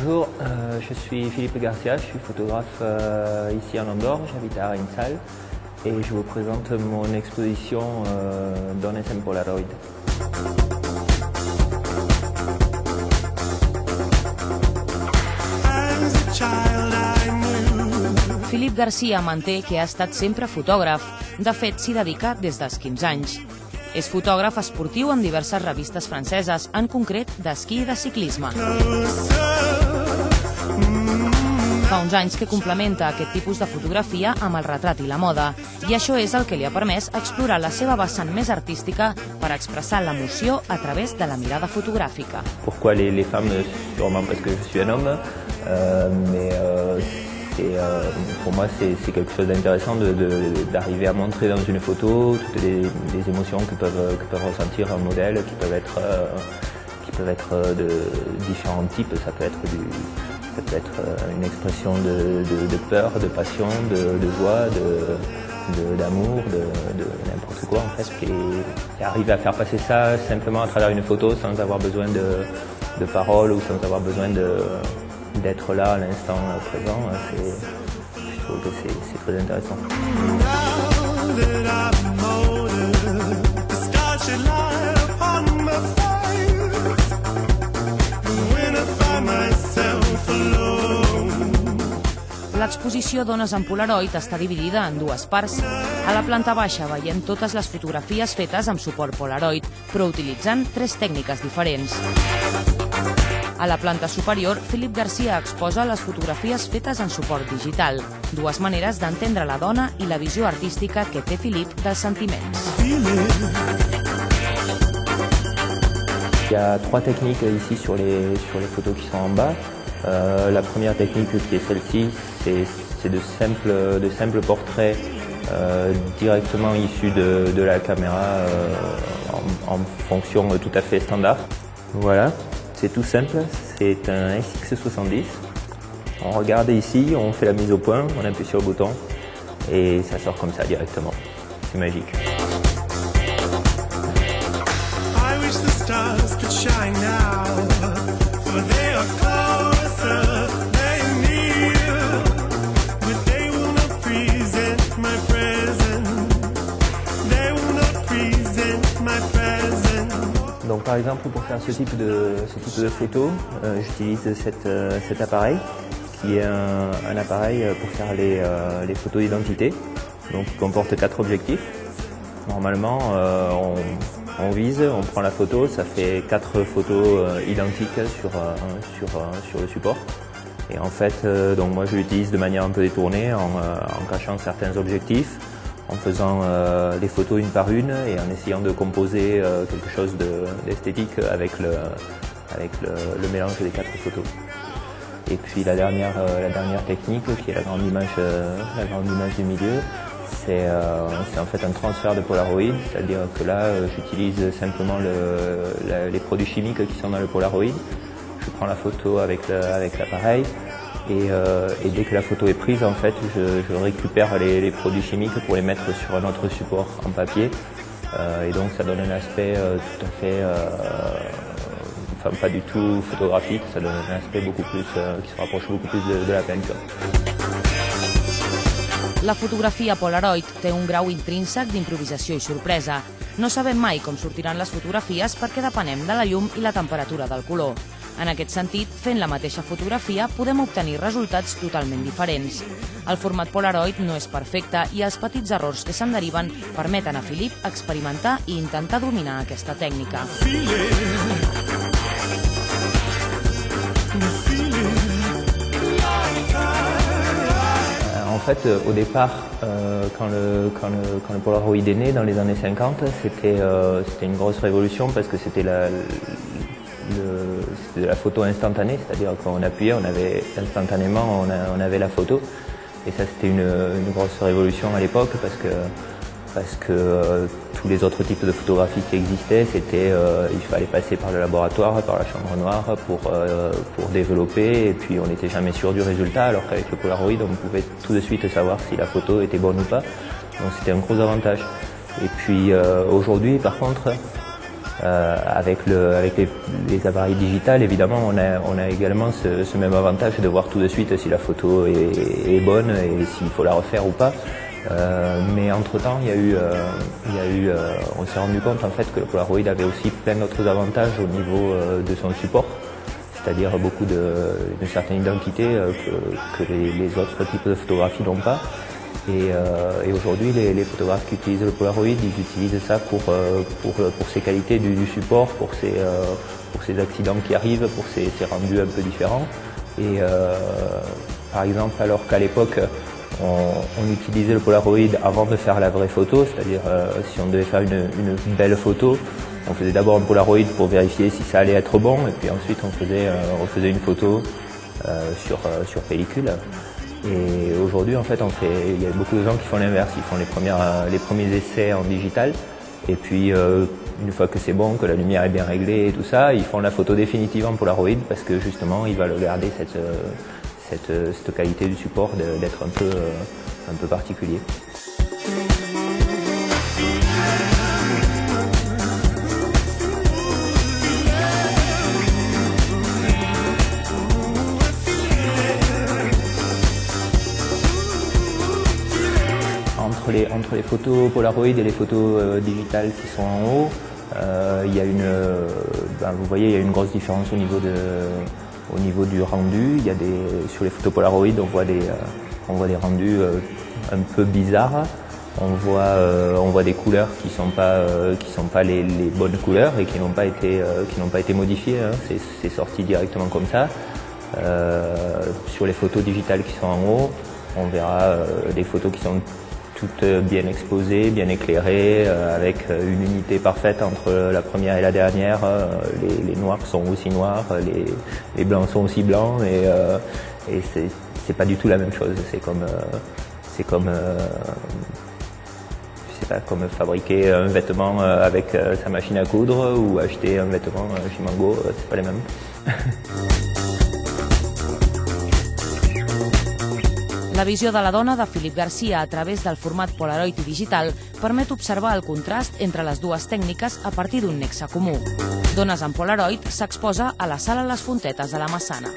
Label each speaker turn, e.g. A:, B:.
A: Bonjour, je suis Philippe Garcia, je suis photographe ici en Andorre, j'habite à Arinsal et je vous présente mon exposition Dones en Polaroid.
B: Philippe Garcia manté que ha estat sempre fotògraf. De fet, s'hi dedica des dels 15 anys. És fotògraf esportiu en diverses revistes franceses, en concret d'esquí i de ciclisme. Fa uns anys que complementa aquest tipus de fotografia amb el retrat i la moda, i això és el que li ha permès explorar la seva vessant més artística per expressar l'emoció a través de la mirada fotogràfica.
A: Pourquoi les femmes? Sûrement parce que je suis un homme, mais pour moi c'est quelque chose d'intéressant d'arriver à montrer dans une photo toutes les émotions que peuvent ressentir un modèle, qui peuvent être de différents types. Ça peut être une expression de peur, de passion, de joie, d'amour, de n'importe quoi en fait. Et arriver à faire passer ça simplement à travers une photo sans avoir besoin de paroles ou sans avoir besoin d'être là à l'instant présent, je trouve que c'est très intéressant.
B: L'exposició Dones en Polaroid està dividida en dues parts. A la planta baixa veiem totes les fotografies fetes amb suport Polaroid, però utilitzant 3 tècniques diferents. A la planta superior, Philippe Garcia exposa les fotografies fetes en suport digital, 2 maneres d'entendre la dona i la visió artística que té Philippe dels sentiments.
A: Il y a 3 techniques ici sur les photos qui sont en bas. La première technique qui est celle-ci, c'est de simples portraits directement issus de la caméra en fonction tout à fait standard. Voilà, c'est tout simple, c'est un SX70. On regarde ici, on fait la mise au point, on appuie sur le bouton et ça sort comme ça directement. C'est magique. Donc par exemple pour faire ce type de photo, j'utilise cet appareil qui est un appareil pour faire les photos d'identité. Donc il comporte 4 objectifs. Normalement on vise, on prend la photo, ça fait 4 photos identiques sur le support. Et en fait, donc moi je l'utilise de manière un peu détournée en cachant certains objectifs, en faisant les photos une par une et en essayant de composer quelque chose d'esthétique avec le mélange des 4 photos. Et puis la dernière technique qui est la grande image du milieu, c'est en fait un transfert de Polaroid, c'est-à-dire que là j'utilise simplement les produits chimiques qui sont dans le Polaroid. Je prends la photo avec l'appareil et dès que la photo est prise, en fait, je récupère les produits chimiques pour les mettre sur un autre support en papier. Et donc ça donne un aspect tout à fait, enfin pas du tout photographique, ça donne un aspect beaucoup plus, qui se rapproche beaucoup plus de la peinture.
B: La fotografia Polaroid té un grau intrínsec d'improvisació i sorpresa. No sabem mai com sortiran les fotografies perquè depenem de la llum i la temperatura del color. En aquest sentit, fent la mateixa fotografia podem obtenir resultats totalment diferents. El format Polaroid no és perfecte i els petits errors que se'n deriven permeten a Philippe experimentar i intentar dominar aquesta tècnica.
A: En fait, au départ, quand le Polaroid est né dans les années 50, c'était une grosse révolution parce que c'était de la photo instantanée, c'est-à-dire qu'on appuyait, on avait instantanément on avait la photo. Et ça c'était une grosse révolution à l'époque parce que tous les autres types de photographies qui existaient, il fallait passer par le laboratoire, par la chambre noire pour développer, et puis on n'était jamais sûr du résultat, alors qu'avec le Polaroid on pouvait tout de suite savoir si la photo était bonne ou pas. Donc c'était un gros avantage. Et puis aujourd'hui par contre, Avec les appareils digitales, évidemment, on a également ce même avantage de voir tout de suite si la photo est bonne et s'il faut la refaire ou pas. Mais entre-temps, on s'est rendu compte en fait que le Polaroid avait aussi plein d'autres avantages au niveau de son support, c'est-à-dire une certaine identité que les autres types de photographies n'ont pas. Et aujourd'hui, les photographes qui utilisent le Polaroid, ils utilisent ça pour ses qualités du support, pour ces accidents qui arrivent, pour ces rendus un peu différents. Et par exemple, alors qu'à l'époque, on utilisait le Polaroid avant de faire la vraie photo, c'est-à-dire si on devait faire une belle photo, on faisait d'abord un Polaroid pour vérifier si ça allait être bon, et puis ensuite on faisait une photo sur pellicule. Et aujourd'hui, en fait, il y a beaucoup de gens qui font l'inverse. Ils font les premiers essais en digital. Et puis, une fois que c'est bon, que la lumière est bien réglée et tout ça, ils font la photo définitive en Polaroid parce que justement, ils veulent garder cette qualité du support d'être un peu particulier. Entre les photos Polaroid et les photos digitales qui sont en haut, il y a vous voyez, il y a une grosse différence au niveau du rendu. Sur les photos Polaroid, on voit des rendus un peu bizarres. On voit des couleurs qui sont pas les bonnes couleurs et qui n'ont pas été modifiées. Hein. C'est sorti directement comme ça. Sur les photos digitales qui sont en haut, on verra des photos qui sont toutes bien exposées, bien éclairées, avec une unité parfaite entre la première et la dernière. Les noirs sont aussi noirs, les blancs sont aussi blancs, et c'est pas du tout la même chose. C'est comme je sais pas, comme fabriquer un vêtement avec sa machine à coudre ou acheter un vêtement chez Mango, c'est pas les mêmes.
B: La visió de la dona de Philippe Garcia a través del format Polaroid i digital permet observar el contrast entre les dues tècniques a partir d'un nexe comú. Dones en Polaroid s'exposa a la Sala Les Fontetes de la Massana.